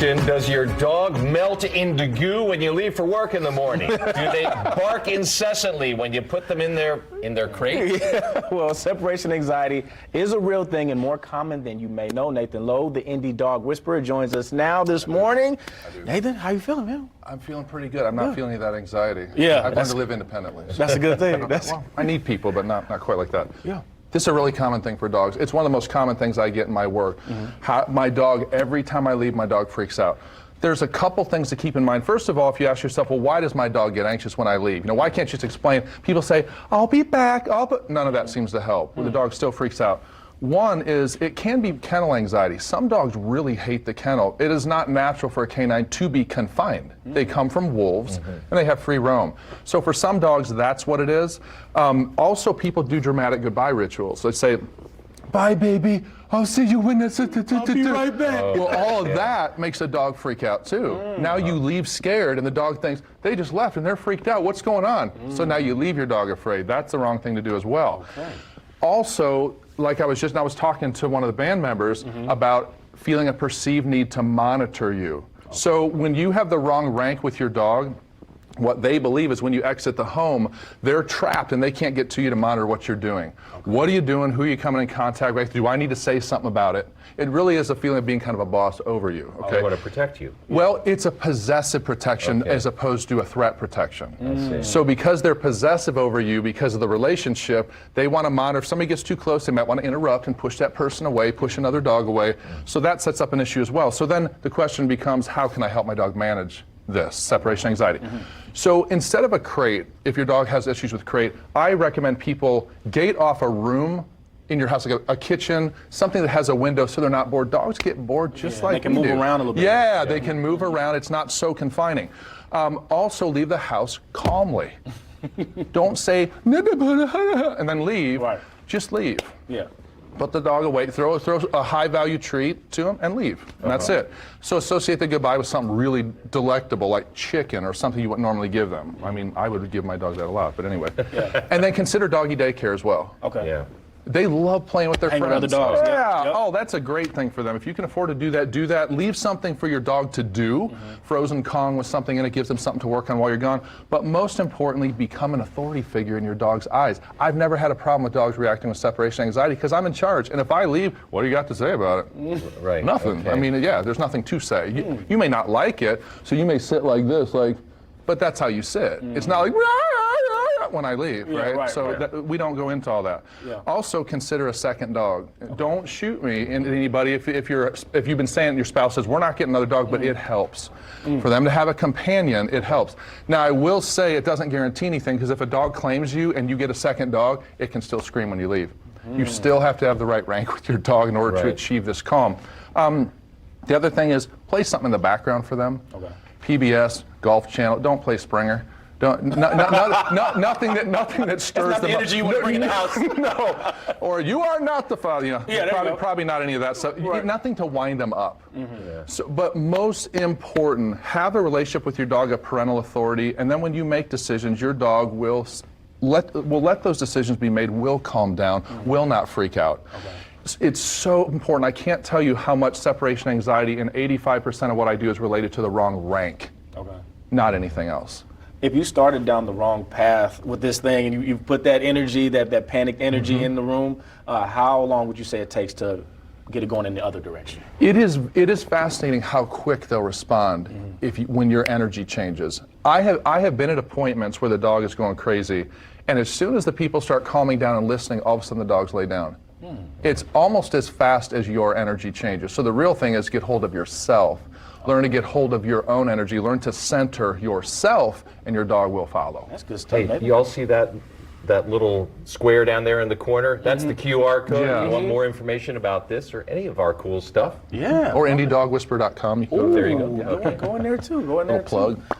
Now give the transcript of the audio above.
question, does your dog melt into goo when you leave for work in the morning? Do they bark incessantly when you put them in their crate? Yeah, well, separation anxiety is a real thing and more common than you may know. Nathan Lowe, the Indie Dog Whisperer, joins us now this morning. Nathan, how you feeling, man? I'm feeling pretty good. I'm not feeling any of that anxiety. Yeah, I've learned to live independently. That's a good thing. Well, I need people, but not quite like that. Yeah. This is a really common thing for dogs. It's one of the most common things I get in my work. My dog, every time I leave, my dog freaks out. There's a couple things to keep in mind. First of all, if you ask yourself, well, why does my dog get anxious when I leave? You know, why can't you just explain? People say, I'll be back, none of that seems to help. The dog still freaks out. One is it can be kennel anxiety. Some dogs really hate the kennel. It is not natural for a canine to be confined. They come from wolves and they have free roam. So for some dogs, that's what it is. Also, people do dramatic goodbye rituals. They say, bye, baby. I'll see you when it's... I'll be right back. Well, all of that makes a dog freak out, too. Now you leave scared, and the dog thinks, they just left, and they're freaked out. What's going on? So now you leave your dog afraid. That's the wrong thing to do as well. Also, like I was talking to one of the band members about feeling a perceived need to monitor you. So when you have the wrong rank with your dog, what they believe is when you exit the home, they're trapped and they can't get to you to monitor what you're doing. What are you doing? Who are you coming in contact with? Do I need to say something about it? It really is a feeling of being kind of a boss over you. Okay. I want to protect you. Well, it's a possessive protection as opposed to a threat protection. I see. So because they're possessive over you because of the relationship, they want to monitor. If somebody gets too close, they might want to interrupt and push that person away, push another dog away. So that sets up an issue as well. So then the question becomes, how can I help my dog manage this separation anxiety? So instead of a crate, if your dog has issues with crate, I recommend people gate off a room in your house, like a kitchen, something that has a window so they're not bored. Dogs get bored just like they can move around a little bit. Yeah, they can move around. It's not so confining. Also, leave the house calmly. Don't say, and then leave. Right. Just leave. Yeah. Put the dog away, throw a high-value treat to him, and leave. And that's it. So associate the goodbye with something really delectable, like chicken or something you wouldn't normally give them. I mean, I would give my dog that a lot, but anyway. And then consider doggy daycare as well. Okay. Yeah. They love playing with their Hang with friends. other dogs. Yeah. Yep. Oh, that's a great thing for them. If you can afford to do that, do that. Leave something for your dog to do. Frozen Kong with something in it gives them something to work on while you're gone. But most importantly, become an authority figure in your dog's eyes. I've never had a problem with dogs reacting with separation anxiety because I'm in charge. And if I leave, what do you got to say about it? Right. Nothing. Okay. I mean, yeah, there's nothing to say. You may not like it, so you may sit like this, but that's how you sit. It's not like when I leave, right? right, So right. that, we don't go into all that. Yeah. Also, consider a second dog. Don't shoot me and anybody if you've been saying your spouse says we're not getting another dog, but it helps for them to have a companion. It helps. Now, I will say it doesn't guarantee anything because if a dog claims you and you get a second dog, it can still scream when you leave. You still have to have the right rank with your dog in order to Right. achieve this calm. The other thing is play something in the background for them. Okay. PBS, Golf Channel. Don't play Springer. Nothing that stirs not the them up. energy you want to bring in the house. No, or you are not the father. You know, Yeah, there you go. probably not any of that stuff. Right. Nothing to wind them up. So, but most important, have a relationship with your dog of parental authority, and then when you make decisions, your dog will let those decisions be made. Will calm down. Will not freak out. It's so important. I can't tell you how much separation anxiety and 85% of what I do is related to the wrong rank, Okay. not anything else. If you started down the wrong path with this thing and you put that energy, that panicked energy in the room, how long would you say it takes to get it going in the other direction? It is fascinating how quick they'll respond when your energy changes. I have been at appointments where the dog is going crazy, and as soon as the people start calming down and listening, all of a sudden the dogs lay down. It's almost as fast as your energy changes. So the real thing is get hold of yourself. Learn to get hold of your own energy. Learn to center yourself, and your dog will follow. That's good stuff. Hey, Maybe. you all see that little square down there in the corner? That's the QR code. Yeah. If you want more information about this or any of our cool stuff? Yeah. Or IndieDogWhisper.com. You can go There you go. Go in there too. Go in there Little too. plug.